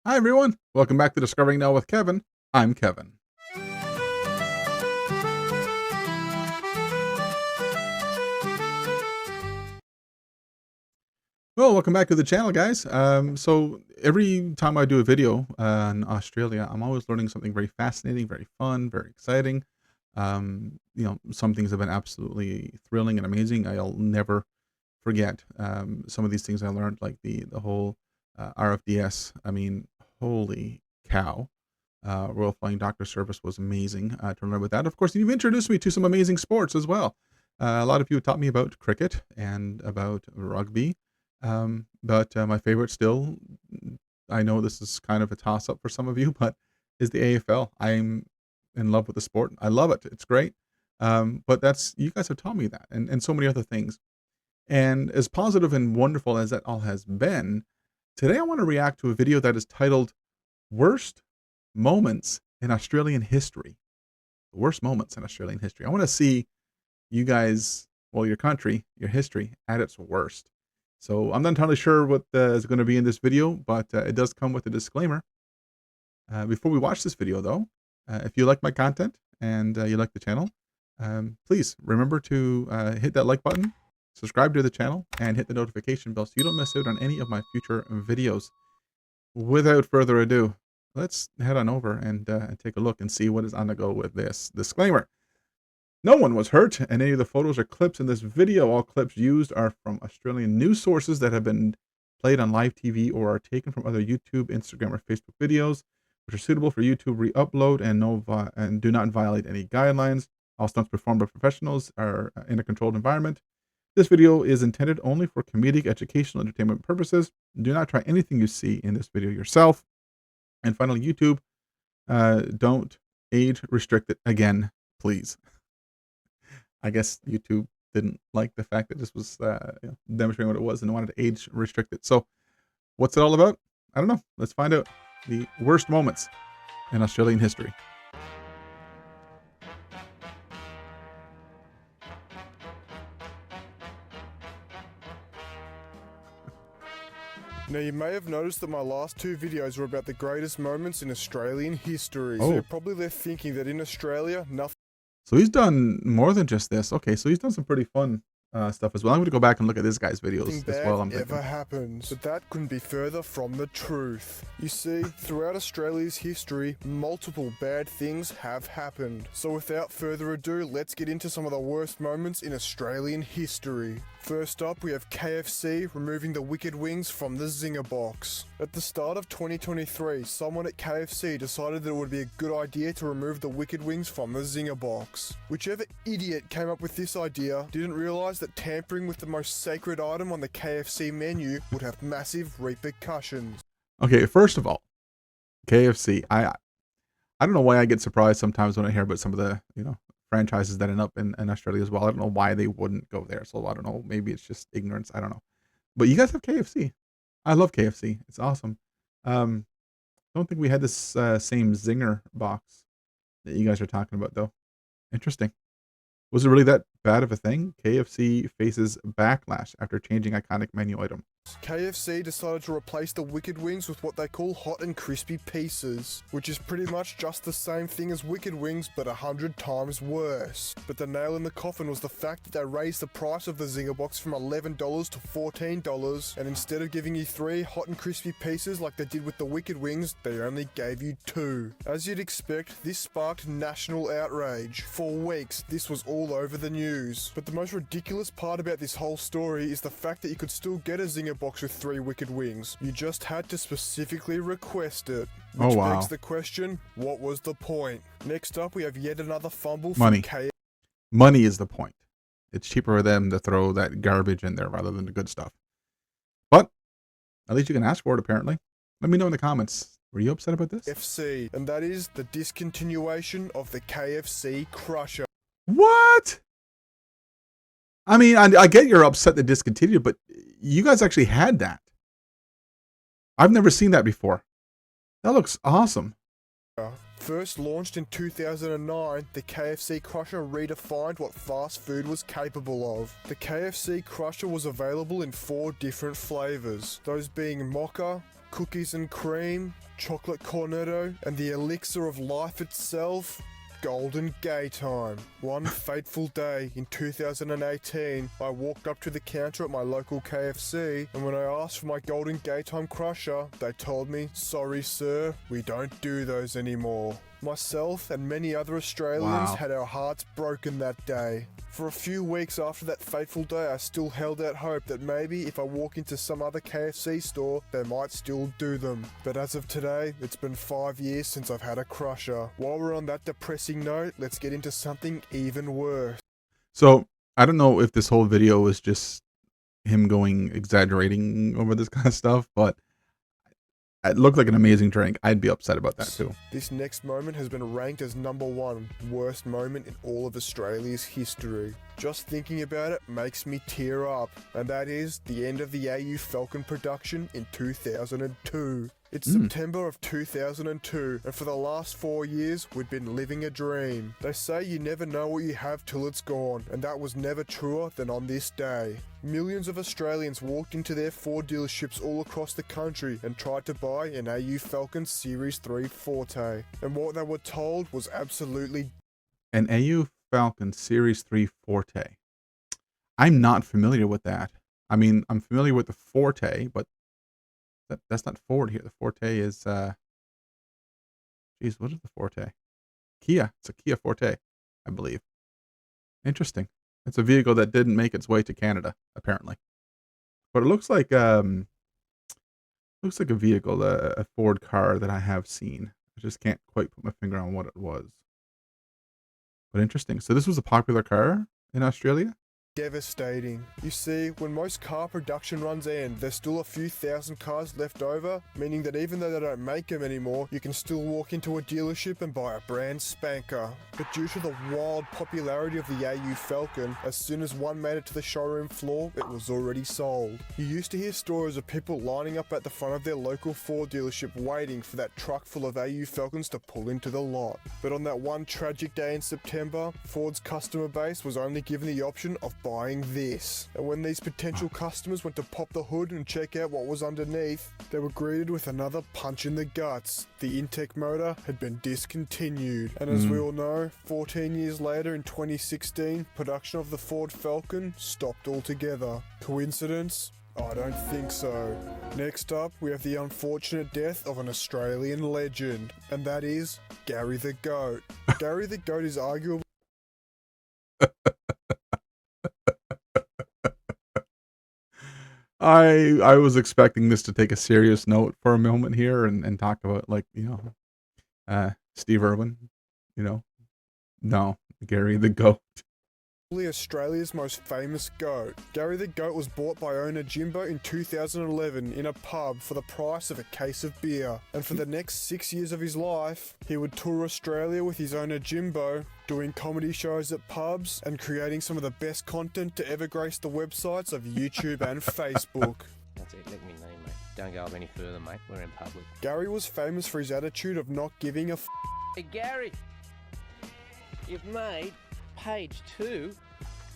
Hi everyone, welcome back to Discovering Now with Kevin. I'm Kevin. Well, welcome back to the channel, guys. So every time I do a video in Australia, I'm always learning something very fascinating, very fun, very exciting. Some things have been absolutely thrilling and amazing. I'll never forget some of these things I learned, like the whole RFDS. I mean, holy cow. Royal Flying Doctor Service was amazing to learn about that. Of course, you've introduced me to some amazing sports as well. A lot of you taught me about cricket and about rugby. But my favorite still, I know this is kind of a toss-up for some of you, but is the AFL. I'm in love with the sport. I love it. It's great. But you guys have taught me that and so many other things. And as positive and wonderful as that all has been, today I want to react to a video that is titled Worst Moments in Australian History. The worst moments in Australian history. I want to see you guys, well, your country, your history at its worst. So I'm not entirely sure what is going to be in this video, but it does come with a disclaimer. Before we watch this video, though, if you like my content and you like the channel, please remember to hit that like button, subscribe to the channel, and hit the notification bell so you don't miss out on any of my future videos. Without further ado, let's head on over and take a look and see what is on the go with this disclaimer. No one was hurt, and any of the photos or clips in this video, all clips used are from Australian news sources that have been played on live TV or are taken from other YouTube, Instagram, or Facebook videos, which are suitable for YouTube re-upload and do not violate any guidelines. All stunts performed by professionals are in a controlled environment. This video is intended only for comedic, educational, entertainment purposes. Do not try anything you see in this video yourself. And finally, YouTube, don't age restrict it again, please. I guess YouTube didn't like the fact that this was demonstrating what it was and wanted to age restrict it. So what's it all about? I don't know. Let's find out. The worst moments in Australian history. Now, you may have noticed that my last two videos were about the greatest moments in Australian history. So you're probably left thinking that in Australia, nothing. So he's done more than just this. Okay, so he's done some pretty fun stuff as well. I'm going to go back and look at this guy's videos as well. Ever happens, but that couldn't be further from the truth. You see, throughout Australia's history, multiple bad things have happened. So without further ado, let's get into some of the worst moments in Australian history. First up, we have KFC removing the wicked wings from the Zinger box. At the start of 2023, someone at KFC decided that it would be a good idea to remove the wicked wings from the Zinger box. Whichever idiot came up with this idea didn't realize that tampering with the most sacred item on the KFC menu would have massive repercussions. Okay, first of all, KFC. I don't know why I get surprised sometimes when I hear about some of the franchises that end up in Australia as well. I don't know why they wouldn't go there. So I don't know. Maybe it's just ignorance. I don't know. But you guys have KFC. I love KFC. It's awesome. Don't think we had this same Zinger box that you guys are talking about though. Interesting. Was it really that bad of a thing? KFC faces backlash after changing iconic menu item. KFC decided to replace the wicked wings with what they call hot and crispy pieces, which is pretty much just the same thing as wicked wings but 100 times worse. But the nail in the coffin was the fact that they raised the price of the Zinger box from $11 to $14, and instead of giving you 3 hot and crispy pieces like they did with the wicked wings, they only gave you 2. As you'd expect, this sparked national outrage. For weeks, this was all over the news. But the most ridiculous part about this whole story is the fact that you could still get a Zinger box with 3 wicked wings. You just had to specifically request it. Which begs the question, what was the point? Next up, we have yet another fumble from KFC. Money is the point. It's cheaper for them to throw that garbage in there rather than the good stuff. But at least you can ask for it, apparently. Let me know in the comments. Were you upset about this? KFC, and that is the discontinuation of the KFC Crusher. What? I mean, I get you're upset they discontinued, but you guys actually had that. I've never seen that before. That looks awesome. First launched in 2009, the KFC Crusher redefined what fast food was capable of. The KFC Crusher was available in 4 different flavors, those being mocha, cookies and cream, chocolate cornetto, and the elixir of life itself, Golden Gay Time. One fateful day in 2018, I walked up to the counter at my local KFC, and when I asked for my Golden Gay Time Crusher, they told me, "Sorry sir, we don't do those anymore." Myself and many other Australians had our hearts broken that day. For a few weeks after that fateful day, I still held out hope that maybe if I walk into some other KFC store, they might still do them. But as of today, it's been 5 years since I've had a Crusher. While we're on that depressing note, let's get into something even worse. So I don't know if this whole video was just him exaggerating over this kind of stuff, but it looked like an amazing drink. I'd be upset about that too. This next moment has been ranked as #1 worst moment in all of Australia's history. Just thinking about it makes me tear up, and that is the end of the AU Falcon production in 2002. It's September of 2002, and for the last 4 years, we'd been living a dream. They say you never know what you have till it's gone, and that was never truer than on this day. Millions of Australians walked into their Ford dealerships all across the country and tried to buy an AU Falcon Series 3 Forte, and what they were told was absolutely An AU Falcon Series 3 Forte. I'm not familiar with that. I mean, I'm familiar with the Forte, but that's not Ford here. The Forte is, geez, what is the Forte? Kia. It's a Kia Forte, I believe. Interesting. It's a vehicle that didn't make its way to Canada, apparently. But it looks like a vehicle, a Ford car that I have seen. I just can't quite put my finger on what it was. But interesting. So this was a popular car in Australia? devastating. You see, when most car production runs end, there's still a few thousand cars left over, meaning that even though they don't make them anymore, you can still walk into a dealership and buy a brand spanker. But due to the wild popularity of the AU Falcon, as soon as one made it to the showroom floor, it was already sold. You used to hear stories of people lining up at the front of their local Ford dealership waiting for that truck full of AU Falcons to pull into the lot. But on that one tragic day in September, Ford's customer base was only given the option of buying this. And when these potential customers went to pop the hood and check out what was underneath, they were greeted with another punch in the guts. The intake motor had been discontinued. And as we all know, 14 years later in 2016, production of the Ford Falcon stopped altogether. Coincidence? I don't think so. Next up, we have the unfortunate death of an Australian legend, and that is Gary the Goat. Gary the Goat is arguably I was expecting this to take a serious note for a moment here and talk about, like, Steve Irwin, no, Gary the Goat. Australia's most famous goat. Gary the Goat was bought by owner Jimbo in 2011 in a pub for the price of a case of beer. And for the next 6 years of his life, he would tour Australia with his owner Jimbo, doing comedy shows at pubs and creating some of the best content to ever grace the websites of YouTube and Facebook. That's it, let me know, mate. Don't go up any further, mate. We're in public. Gary was famous for his attitude of not giving a Hey, Gary! You've made page 2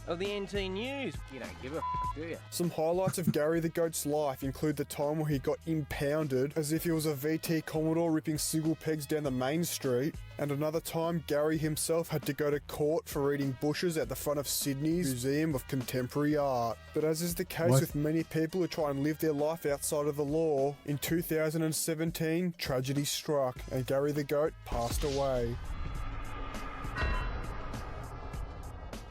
of the NT News. You don't give a do you? Some highlights of Gary the Goat's life include the time where he got impounded as if he was a VT Commodore ripping single pegs down the main street, and another time Gary himself had to go to court for eating bushes at the front of Sydney's Museum of Contemporary Art. But as is the case with many people who try and live their life outside of the law, in 2017 tragedy struck and Gary the Goat passed away.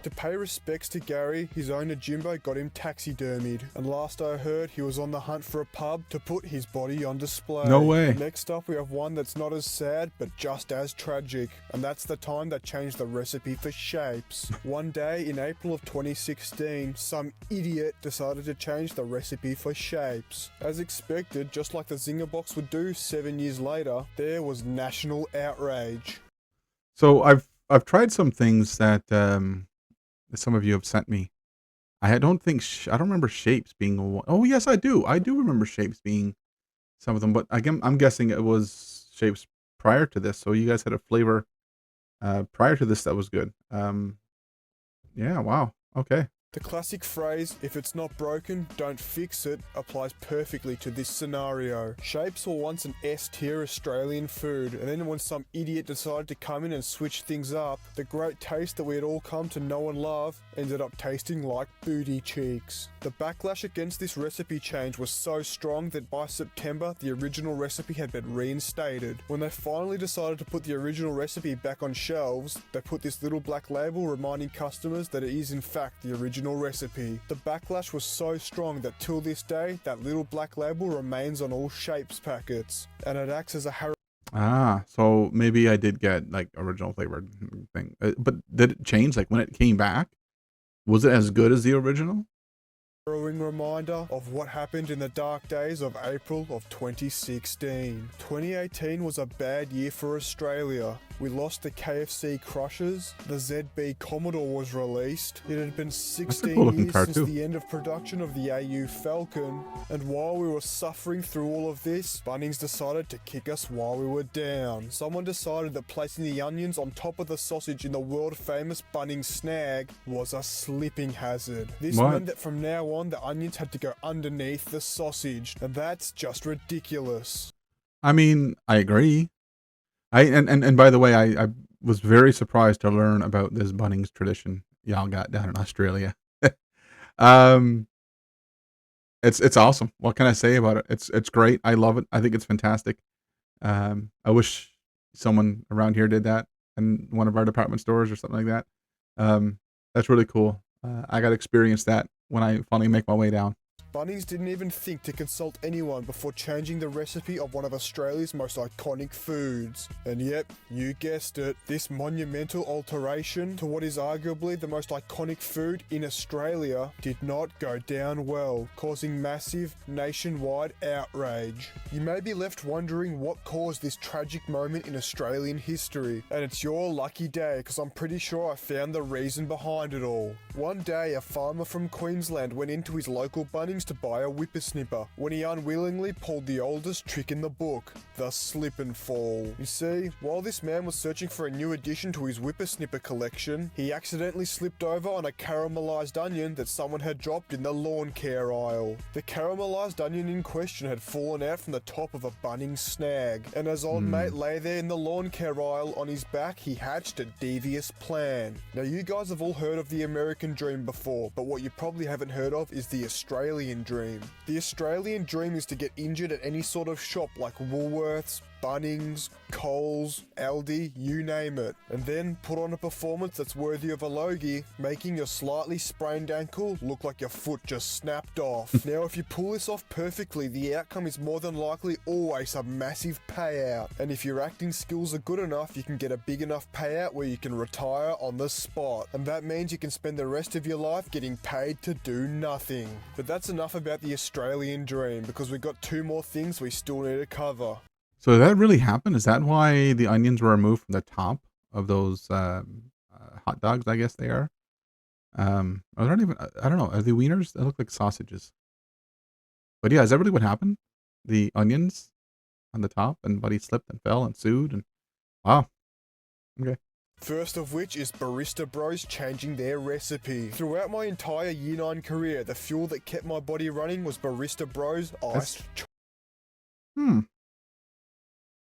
To pay respects to Gary, his owner Jimbo got him taxidermied, and last I heard he was on the hunt for a pub to put his body on display. No way. Next up we have one that's not as sad but just as tragic, and that's the time that changed the recipe for shapes. One day in April of 2016, some idiot decided to change the recipe for shapes. As expected, just like the Zinger box would do 7 years later, there was national outrage. So I've tried some things that some of you have sent me. I don't remember shapes being one. Oh yes, I do remember shapes being some of them, but again, I'm guessing it was shapes prior to this. So you guys had a flavor prior to this that was good. Yeah, wow. Okay. The classic phrase, if it's not broken, don't fix it, applies perfectly to this scenario. Shapes were once an S-tier Australian food, and then when some idiot decided to come in and switch things up, the great taste that we had all come to know and love ended up tasting like booty cheeks. The backlash against this recipe change was so strong that by September, the original recipe had been reinstated. When they finally decided to put the original recipe back on shelves, they put this little black label reminding customers that it is in fact the original recipe. The backlash was so strong that till this day, that little black label remains on all Shapes packets, and it acts as a So maybe I did get like original flavored thing, but did it change? Like when it came back, was it as good as the original? harrowing reminder of what happened in the dark days of April of 2016. 2018 was a bad year for Australia. We lost the KFC Krushers, the ZB Commodore was released, it had been 16 years since the end of production of the AU Falcon, and while we were suffering through all of this, Bunnings decided to kick us while we were down. Someone decided that placing the onions on top of the sausage in the world famous Bunnings snag was a slipping hazard. This meant that from now on the onions had to go underneath the sausage, and that's just ridiculous. I mean, I agree. And by the way, I was very surprised to learn about this Bunnings tradition y'all got down in Australia. It's awesome. What can I say about it? It's great. I love it. I think it's fantastic. I wish someone around here did that in one of our department stores or something like that. That's really cool. I got to experience that when I finally make my way down. Bunnings didn't even think to consult anyone before changing the recipe of one of Australia's most iconic foods. And yep, you guessed it, this monumental alteration to what is arguably the most iconic food in Australia did not go down well, causing massive nationwide outrage. You may be left wondering what caused this tragic moment in Australian history, and it's your lucky day because I'm pretty sure I found the reason behind it all. One day, a farmer from Queensland went into his local Bunnings to buy a whippersnipper when he unwillingly pulled the oldest trick in the book, the slip and fall. You see, while this man was searching for a new addition to his whippersnipper collection, he accidentally slipped over on a caramelized onion that someone had dropped in the lawn care aisle. The caramelized onion in question had fallen out from the top of a Bunnings snag, and as old mate lay there in the lawn care aisle on his back, he hatched a devious plan. Now you guys have all heard of the American dream before, but what you probably haven't heard of is the Australian dream. The Australian dream is to get injured at any sort of shop like Woolworths, Bunnings, Coles, Aldi, you name it, and then put on a performance that's worthy of a logie, making your slightly sprained ankle look like your foot just snapped off. Now if you pull this off perfectly, the outcome is more than likely always a massive payout, and if your acting skills are good enough, you can get a big enough payout where you can retire on the spot, and that means you can spend the rest of your life getting paid to do nothing. But that's enough about the Australian dream, because we've got two more things we still need to cover. So did that really happen? Is that why the onions were removed from the top of those hot dogs? I guess they are. Are they even? I don't know. Are they wieners? They look like sausages. But yeah, is that really what happened? The onions on the top, and Buddy slipped and fell and sued, and wow. Okay. First of which is Barista Bros changing their recipe. Throughout my entire Year 9 career, the fuel that kept my body running was Barista Bros iced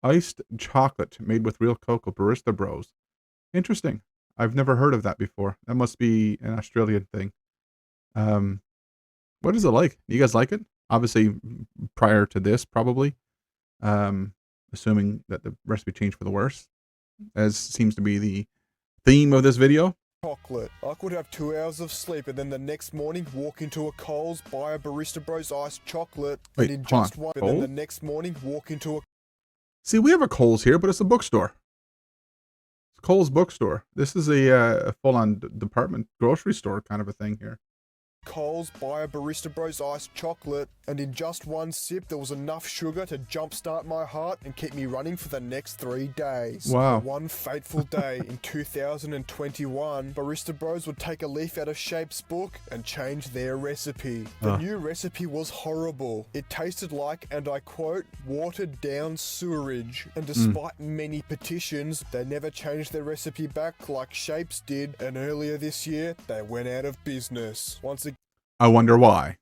Iced chocolate made with real cocoa, Barista Bros. Interesting. I've never heard of that before. That must be an Australian thing. What is it like? You guys like it? Obviously, prior to this, probably. Assuming that the recipe changed for the worse, as seems to be the theme of this video. Chocolate. I could have 2 hours of sleep and then the next morning walk into a Coles, buy a Barista Bros iced chocolate, Wait, and in just one, and then the next morning walk into a... See, we have a Coles here, but it's a bookstore. It's Coles bookstore. This is a full-on department grocery store kind of a thing here. Coles, buy a Barista Bros iced chocolate, and in just one sip there was enough sugar to jumpstart my heart and keep me running for the next 3 days. Wow. But one fateful day in 2021, Barista Bros would take a leaf out of Shape's book and change their recipe. The new recipe was horrible. It tasted like, and I quote, watered down sewerage. And despite many petitions, they never changed their recipe back like Shapes did, and earlier this year, they went out of business. Once I wonder why.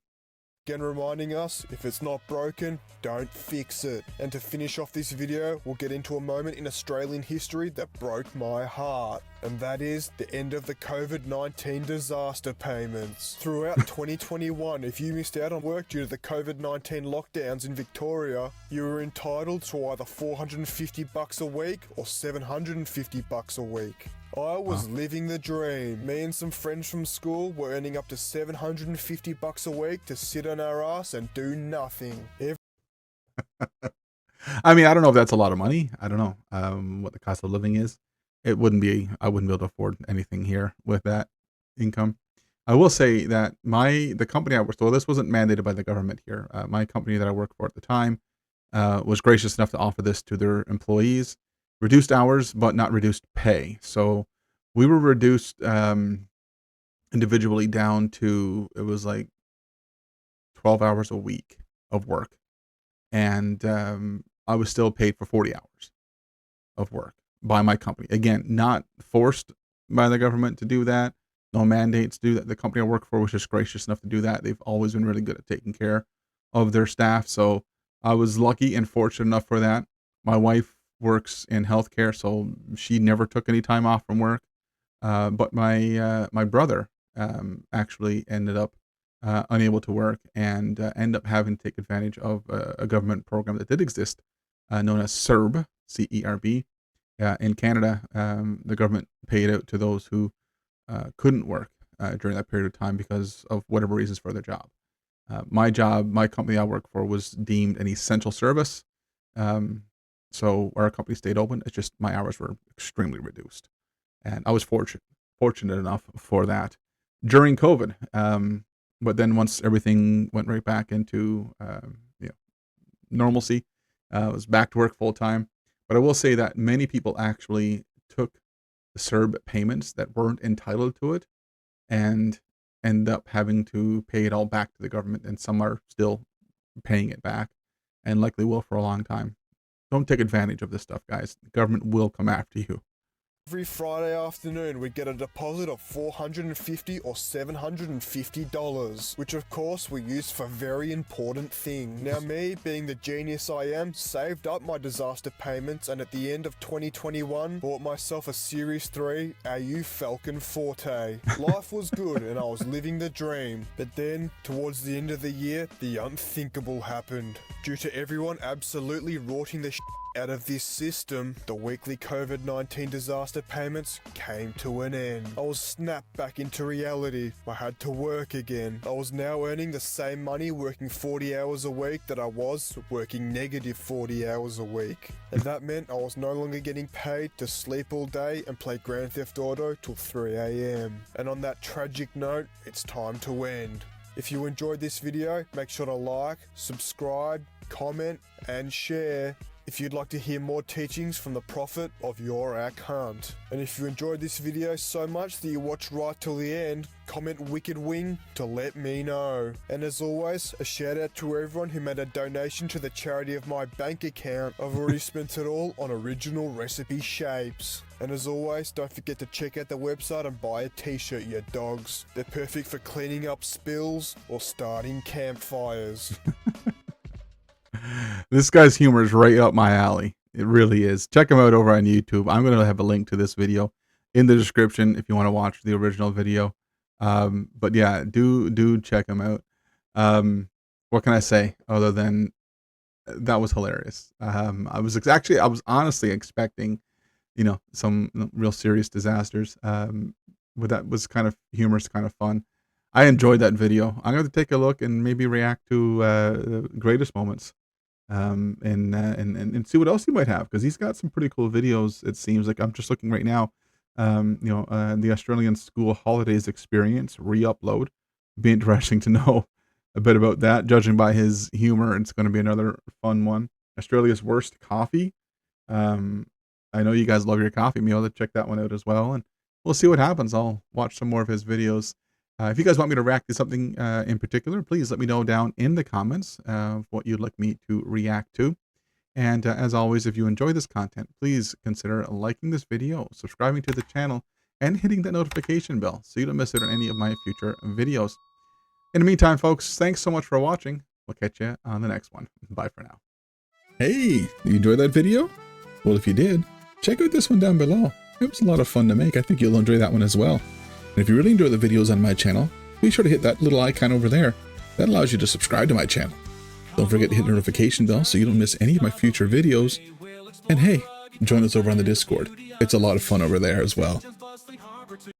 again reminding us, if it's not broken, don't fix it. And to finish off this video, we'll get into a moment in Australian history that broke my heart. And that is the end of the COVID-19 disaster payments. Throughout 2021, if you missed out on work due to the COVID-19 lockdowns in Victoria, you were entitled to either $450 a week or $750 a week. I was living the dream. Me and some friends from school were earning up to $750 a week to sit on our ass and do nothing. I mean, I don't know if that's a lot of money. I don't know what the cost of living is. It wouldn't be, I wouldn't be able to afford anything here with that income. I will say that the company I worked for, this wasn't mandated by the government here. My company that I worked for at the time was gracious enough to offer this to their employees. Reduced hours, but not reduced pay. So we were reduced individually down to, it was like 12 hours a week of work. And I was still paid for 40 hours of work by my company. Again, not forced by the government to do that. No mandates to do that. The company I work for was just gracious enough to do that. They've always been really good at taking care of their staff. So I was lucky and fortunate enough for that. My wife works in healthcare, so she never took any time off from work. But my brother actually ended up unable to work and ended up having to take advantage of a government program that did exist, known as CERB, C-E-R-B. In Canada, the government paid out to those who couldn't work during that period of time because of whatever reasons for their job. My company I work for was deemed an essential service. So our company stayed open. It's just my hours were extremely reduced. And I was fortunate enough for that during COVID. But then once everything went right back into normalcy, I was back to work full time. But I will say that many people actually took the CERB payments that weren't entitled to it and end up having to pay it all back to the government. And some are still paying it back and likely will for a long time. Don't take advantage of this stuff, guys. The government will come after you. Every Friday afternoon, we'd get a deposit of $450 or $750, which of course we used for very important things. Now me, being the genius I am, saved up my disaster payments and at the end of 2021, bought myself a Series 3 AU Falcon Forte. Life was good and I was living the dream. But then, towards the end of the year, the unthinkable happened. Due to everyone absolutely rorting the out of this system, the weekly COVID-19 disaster payments came to an end. I was snapped back into reality. I had to work again. I was now earning the same money working 40 hours a week that I was working negative 40 hours a week. And that meant I was no longer getting paid to sleep all day and play Grand Theft Auto till 3 AM. And on that tragic note, it's time to end. If you enjoyed this video, make sure to like, subscribe, comment, and share. If you'd like to hear more teachings from the prophet of your account. And if you enjoyed this video so much that you watched right till the end, comment Wicked Wing to let me know. And as always, a shout out to everyone who made a donation to the charity of my bank account. I've already spent it all on original recipe shapes. And as always, don't forget to check out the website and buy a t-shirt, you dogs. They're perfect for cleaning up spills or starting campfires. This guy's humor is right up my alley. It really is. Check him out over on YouTube. I'm going to have a link to this video in the description if you want to watch the original video. But yeah, do check him out. What can I say other than that was hilarious? I was honestly expecting, some real serious disasters. But that was kind of humorous, kind of fun. I enjoyed that video. I'm going to take a look and maybe react to the greatest moments. And see what else he might have, because he's got some pretty cool videos. It seems like I'm just looking right now. The Australian School Holidays Experience re-upload. be interesting to know a bit about that. Judging by his humor, it's going to be another fun one. Australia's worst coffee. I know you guys love your coffee meal. To check that one out as well, and we'll see what happens. I'll watch some more of his videos. If you guys want me to react to something in particular, please let me know down in the comments of what you'd like me to react to. And as always, if you enjoy this content, please consider liking this video, subscribing to the channel, and hitting that notification bell so you don't miss out on any of my future videos. In the meantime, folks, thanks so much for watching. We'll catch you on the next one. Bye for now. Hey, you enjoyed that video? Well, if you did, check out this one down below. It was a lot of fun to make. I think you'll enjoy that one as well. And if you really enjoy the videos on my channel, be sure to hit that little icon over there. That allows you to subscribe to my channel. Don't forget to hit the notification bell so you don't miss any of my future videos. And hey, join us over on the Discord. It's a lot of fun over there as well.